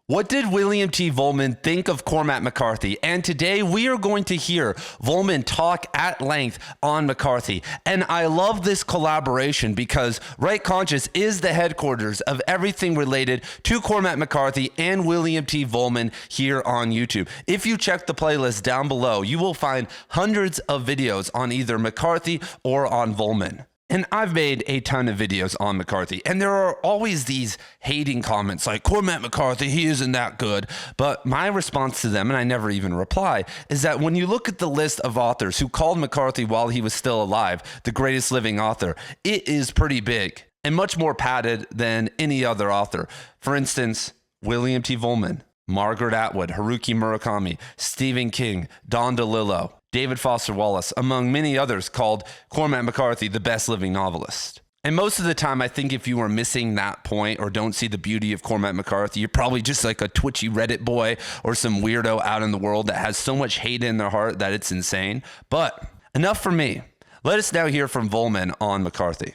What did William T. Vollmann think of Cormac McCarthy? And today we are going to hear Vollmann talk at length on McCarthy. And I love this collaboration because Right Conscious is the headquarters of everything related to Cormac McCarthy and William T. Vollmann here on YouTube. If you check the playlist down below, you will find hundreds of videos on either McCarthy or on Vollmann. And I've made a ton of videos on McCarthy, and there are always these hating comments like, Cormac McCarthy, he isn't that good. But my response to them, and I never even reply, is that when you look at the list of authors who called McCarthy while he was still alive the greatest living author, it is pretty big and much more padded than any other author. For instance, William T. Vollmann, Margaret Atwood, Haruki Murakami, Stephen King, Don DeLillo, David Foster Wallace, among many others, called Cormac McCarthy the best living novelist. And most of the time, I think if you are missing that point or don't see the beauty of Cormac McCarthy, you're probably just like a twitchy Reddit boy or some weirdo out in the world that has so much hate in their heart that it's insane. But enough for me. Let us now hear from Vollmann on McCarthy.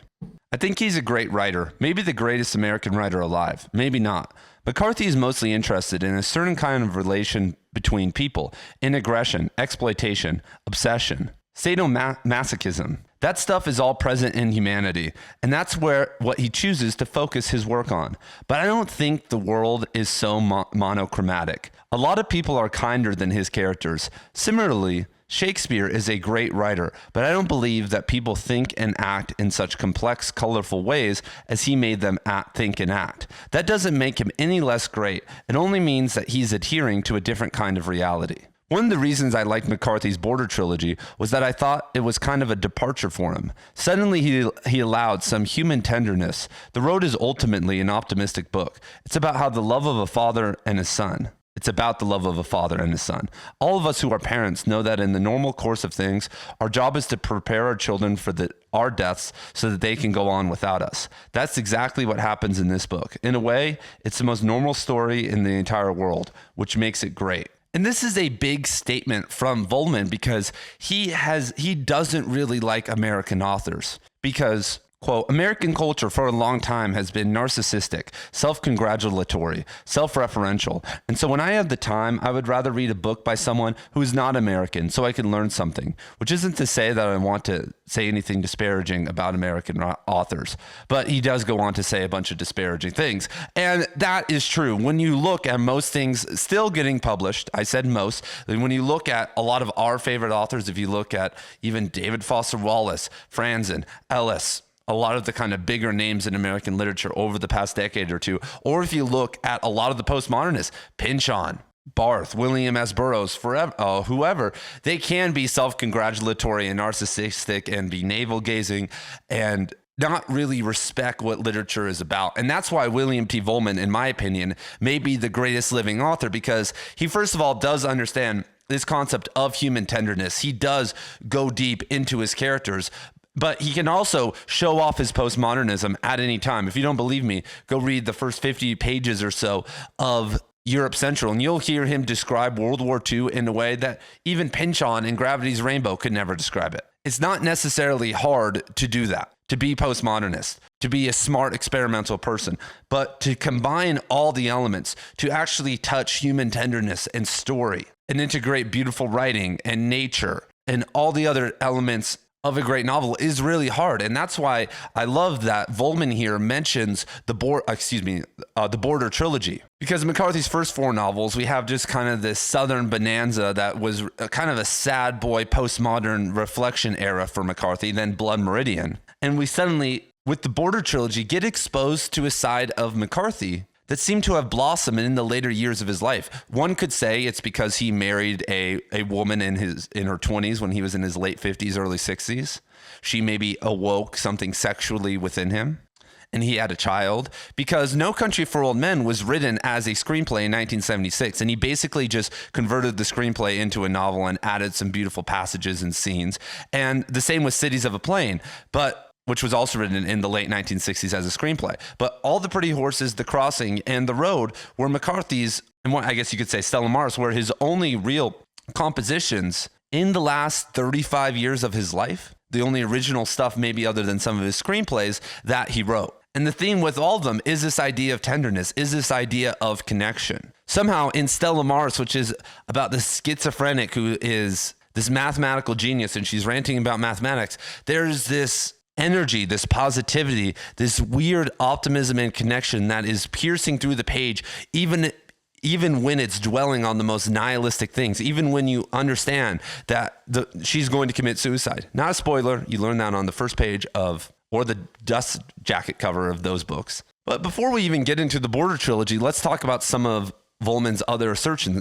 I think he's a great writer, maybe the greatest American writer alive, maybe not. McCarthy is mostly interested in a certain kind of relation between people, in aggression, exploitation, obsession, sadomasochism. That stuff is all present in humanity, and that's what he chooses to focus his work on. But I don't think the world is so monochromatic. A lot of people are kinder than his characters. Similarly, Shakespeare is a great writer, but I don't believe that people think and act in such complex, colorful ways as he made them think and act. That doesn't make him any less great. It only means that he's adhering to a different kind of reality. One of the reasons I liked McCarthy's Border Trilogy was that I thought it was kind of a departure for him. Suddenly he allowed some human tenderness. The Road is ultimately an optimistic book. It's about how the love of a father and his son. It's about the love of a father and his son. All of us who are parents know that in the normal course of things, our job is to prepare our children for our deaths so that they can go on without us. That's exactly what happens in this book. In a way, it's the most normal story in the entire world, which makes it great. And this is a big statement from Vollmann because he doesn't really like American authors because, quote, American culture for a long time has been narcissistic, self-congratulatory, self-referential. And so when I have the time, I would rather read a book by someone who is not American so I can learn something, which isn't to say that I want to say anything disparaging about American authors, but he does go on to say a bunch of disparaging things. And that is true. When you look at most things still getting published, I said most, when you look at a lot of our favorite authors, if you look at even David Foster Wallace, Franzen, Ellis, a lot of the kind of bigger names in American literature over the past decade or two, or if you look at a lot of the postmodernists, Pynchon, Barth, William S. Burroughs, whoever, they can be self-congratulatory and narcissistic and be navel-gazing and not really respect what literature is about. And that's why William T. Vollmann, in my opinion, may be the greatest living author because he, first of all, does understand this concept of human tenderness. He does go deep into his characters, but he can also show off his postmodernism at any time. If you don't believe me, go read the first 50 pages or so of Europe Central, and you'll hear him describe World War II in a way that even Pynchon in Gravity's Rainbow could never describe it. It's not necessarily hard to do that, to be postmodernist, to be a smart experimental person, but to combine all the elements, to actually touch human tenderness and story, and integrate beautiful writing and nature and all the other elements of a great novel is really hard. And that's why I love that Vollmann here mentions the Border Trilogy. Because in McCarthy's first four novels, we have just kind of this Southern bonanza that was kind of a sad boy postmodern reflection era for McCarthy, then Blood Meridian. And we suddenly, with the Border Trilogy, get exposed to a side of McCarthy that seemed to have blossomed in the later years of his life. One could say it's because he married a woman in her 20s when he was in his late 50s, early 60s. She maybe awoke something sexually within him, and he had a child, because No Country for Old Men was written as a screenplay in 1976, and he basically just converted the screenplay into a novel and added some beautiful passages and scenes. And the same with Cities of a Plain, which was also written in the late 1960s as a screenplay. But All the Pretty Horses, The Crossing, and The Road were McCarthy's, and I guess you could say Stella Maris, were his only real compositions in the last 35 years of his life. The only original stuff, maybe other than some of his screenplays, that he wrote. And the theme with all of them is this idea of tenderness, is this idea of connection. Somehow in Stella Maris, which is about the schizophrenic who is this mathematical genius and she's ranting about mathematics, there's this energy, this positivity, this weird optimism and connection that is piercing through the page, even when it's dwelling on the most nihilistic things, even when you understand that she's going to commit suicide. Not a spoiler. You learn that on the first page or the dust jacket cover of those books. But before we even get into the Border Trilogy, let's talk about some of Vollmann's other assertions,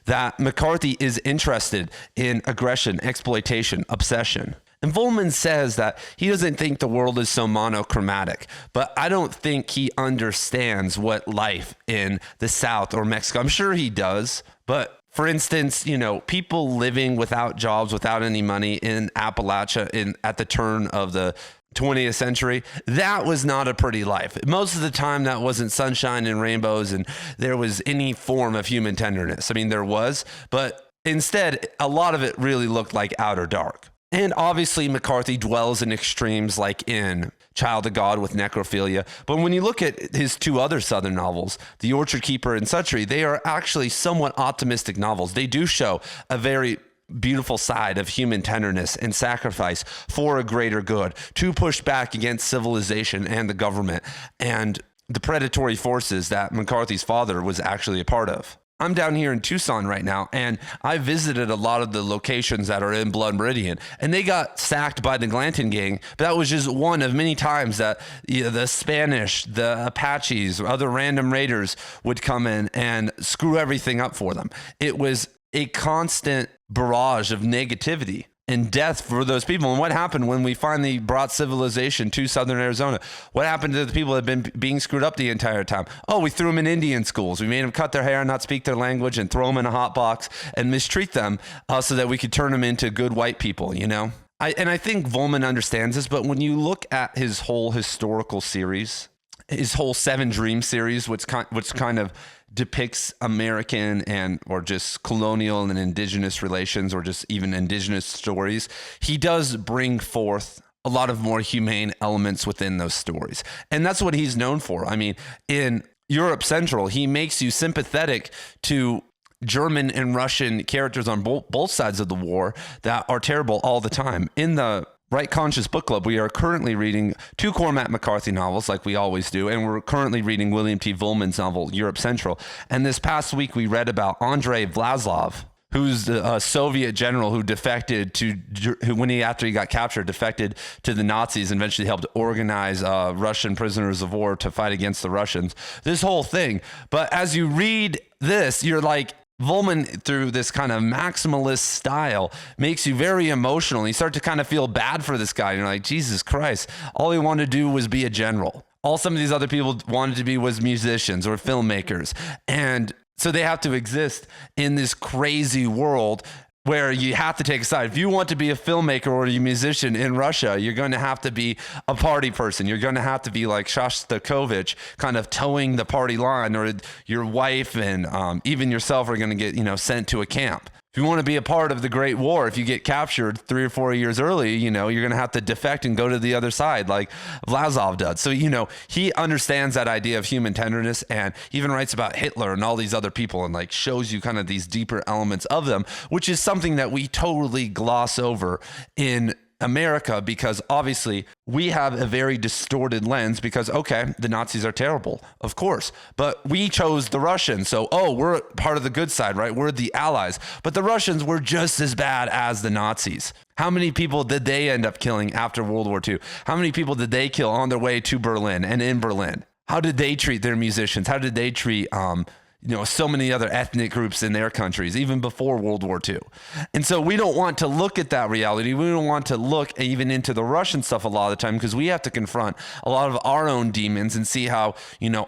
that McCarthy is interested in aggression, exploitation, obsession. And Vollmann says that he doesn't think the world is so monochromatic, but I don't think he understands what life in the South or Mexico, I'm sure he does, but for instance, people living without jobs, without any money in Appalachia at the turn of the 20th century, that was not a pretty life. Most of the time that wasn't sunshine and rainbows and there was any form of human tenderness. I mean, there was, but instead, a lot of it really looked like outer dark. And obviously McCarthy dwells in extremes like in Child of God with necrophilia. But when you look at his two other Southern novels, The Orchard Keeper and Suttree, they are actually somewhat optimistic novels. They do show a very beautiful side of human tenderness and sacrifice for a greater good, to push back against civilization and the government and the predatory forces that McCarthy's father was actually a part of. I'm down here in Tucson right now, and I visited a lot of the locations that are in Blood Meridian, and they got sacked by the Glanton gang, but that was just one of many times that the Spanish, the Apaches, or other random raiders would come in and screw everything up for them. It was a constant barrage of negativity and death for those people. And what happened when we finally brought civilization to Southern Arizona? What happened to the people that had been being screwed up the entire time? Oh, we threw them in Indian schools. We made them cut their hair and not speak their language and throw them in a hot box and mistreat them so that we could turn them into good white people, I think Vollmann understands this, but when you look at his whole historical series, his whole Seven Dreams series, which kind of depicts American or just colonial and indigenous relations, or just even indigenous stories, he does bring forth a lot of more humane elements within those stories. And that's what he's known for. I mean, in Europe Central, he makes you sympathetic to German and Russian characters on both sides of the war that are terrible all the time. In the Right Conscious Book Club, we are currently reading two Cormac McCarthy novels, like we always do, and we're currently reading William T. Vollmann's novel, Europe Central. And this past week, we read about Andrei Vlasov, who's the Soviet general who defected after he got captured, defected to the Nazis and eventually helped organize Russian prisoners of war to fight against the Russians. This whole thing. But as you read this, you're like, Vollmann, through this kind of maximalist style, makes you very emotional. You start to kind of feel bad for this guy. You're like, Jesus Christ, all he wanted to do was be a general. All some of these other people wanted to be was musicians or filmmakers. And so they have to exist in this crazy world where you have to take a side. If you want to be a filmmaker or a musician in Russia, you're going to have to be a party person. You're going to have to be like Shostakovich, kind of towing the party line, or your wife and even yourself are going to get, sent to a camp. If you want to be a part of the Great War, if you get captured 3 or 4 years early, you're going to have to defect and go to the other side like Vlasov does. So, he understands that idea of human tenderness, and even writes about Hitler and all these other people and like shows you kind of these deeper elements of them, which is something that we totally gloss over in America, because obviously we have a very distorted lens because, okay, the Nazis are terrible, of course, but we chose the Russians. So, we're part of the good side, right? We're the allies, but the Russians were just as bad as the Nazis. How many people did they end up killing after World War II? How many people did they kill on their way to Berlin and in Berlin? How did they treat their musicians? How did they treat, so many other ethnic groups in their countries, even before World War II. And so we don't want to look at that reality. We don't want to look even into the Russian stuff a lot of the time, because we have to confront a lot of our own demons and see how,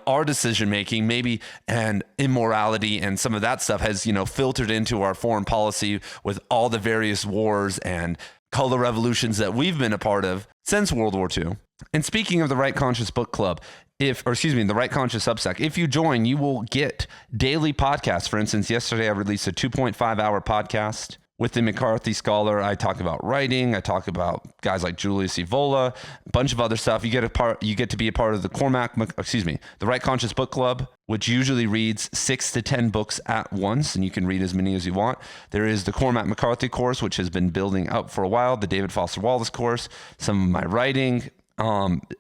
our decision-making maybe and immorality and some of that stuff has, filtered into our foreign policy with all the various wars and color revolutions that we've been a part of since World War II. And speaking of the Right Conscious Book Club, the Right Conscious Substack, if you join, you will get daily podcasts. For instance, yesterday I released a 2.5 hour podcast With the McCarthy Scholar, I talk about writing. I talk about guys like Julius Evola, a bunch of other stuff. You get to be a part of the Right Conscious Book Club, which usually reads 6 to 10 books at once, and you can read as many as you want. There is the Cormac McCarthy Course, which has been building up for a while, the David Foster Wallace Course, some of my writing,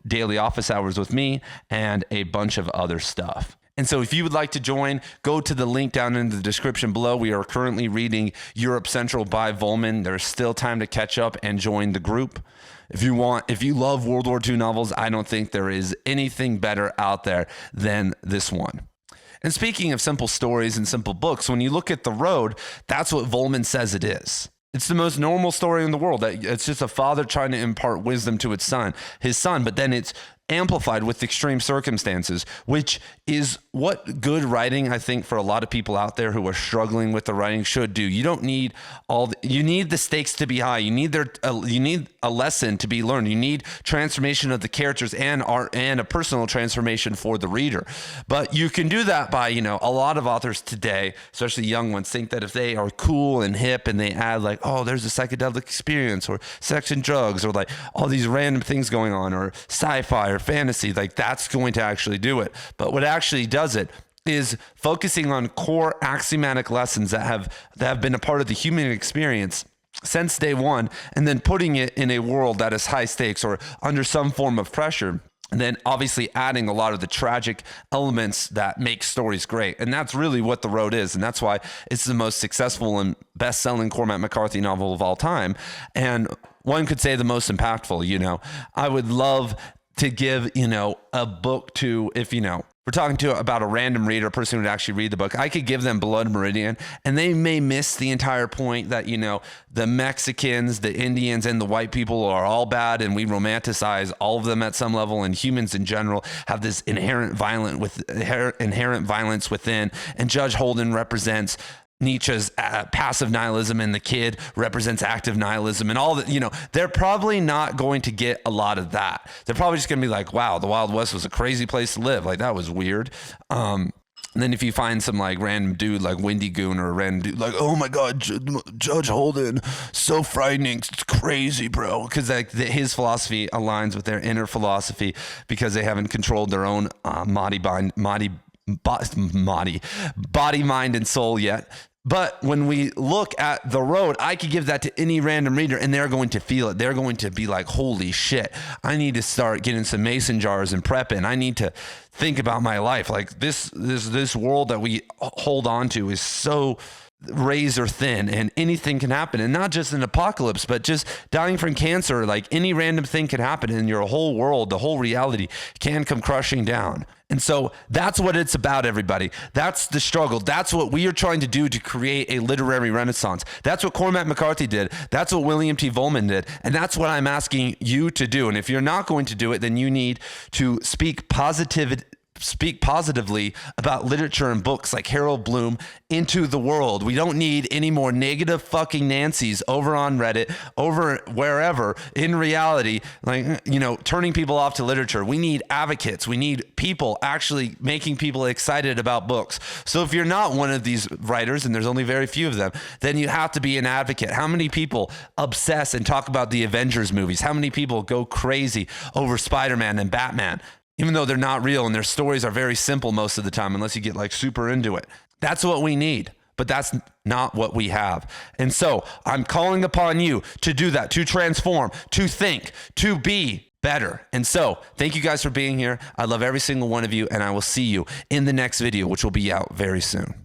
daily office hours with me, and a bunch of other stuff. And so if you would like to join, go to the link down in the description below. We are currently reading Europe Central by Vollmann. There's still time to catch up and join the group. If you love World War II novels, I don't think there is anything better out there than this one. And speaking of simple stories and simple books, when you look at The Road, that's what Vollmann says it is. It's the most normal story in the world. It's just a father trying to impart wisdom to his son, but then it's amplified with extreme circumstances, which is what good writing, I think, for a lot of people out there who are struggling with the writing should do. You don't need you need the stakes to be high. You need a lesson to be learned. You need transformation of the characters and a personal transformation for the reader. But you can do that by, a lot of authors today, especially young ones, think that if they are cool and hip and they add like, oh, there's a psychedelic experience or sex and drugs or like all these random things going on or sci-fi or fantasy, like that's going to actually do it. But what actually does it is focusing on core axiomatic lessons that have been a part of the human experience since day one, and then putting it in a world that is high stakes or under some form of pressure. And then obviously adding a lot of the tragic elements that make stories great. And that's really what The Road is. And that's why it's the most successful and best-selling Cormac McCarthy novel of all time. And one could say the most impactful. I would love to give, a book to, if, we're talking about a random reader, a person who would actually read the book, I could give them Blood Meridian, and they may miss the entire point that, the Mexicans, the Indians, and the white people are all bad, and we romanticize all of them at some level, and humans in general have this inherent violence within, and Judge Holden represents Nietzsche's passive nihilism, and the kid represents active nihilism, and all that. They're probably not going to get a lot of that. They're probably just going to be like, wow, the Wild West was a crazy place to live. Like, that was weird. And then if you find some like random dude like Windy Goon or a random dude like, oh my God, Judge Holden, so frightening, it's crazy, bro. Because like his philosophy aligns with their inner philosophy because they haven't controlled their own body, mind, and soul yet. But when we look at The Road, I could give that to any random reader and they're going to feel it. They're going to be like, holy shit, I need to start getting some mason jars and prepping. I need to think about my life. Like this world that we hold on to is so razor thin and anything can happen, and not just an apocalypse, but just dying from cancer. Like any random thing can happen and your whole world, the whole reality can come crushing down. And so that's what it's about, everybody. That's the struggle. That's what we are trying to do to create a literary renaissance. That's what Cormac McCarthy did. That's what William T. Vollmann did. And that's what I'm asking you to do. And if you're not going to do it, then you need to speak positively about literature and books like Harold Bloom into the world. We don't need any more negative fucking Nancys over on Reddit, over wherever in reality, like, turning people off to literature. We need advocates. We need people actually making people excited about books. So if you're not one of these writers, and there's only very few of them, then you have to be an advocate. How many people obsess and talk about the Avengers movies? How many people go crazy over Spider-Man and Batman? Even though they're not real and their stories are very simple most of the time, unless you get like super into it. That's what we need, but that's not what we have. And so I'm calling upon you to do that, to transform, to think, to be better. And so thank you guys for being here. I love every single one of you, and I will see you in the next video, which will be out very soon.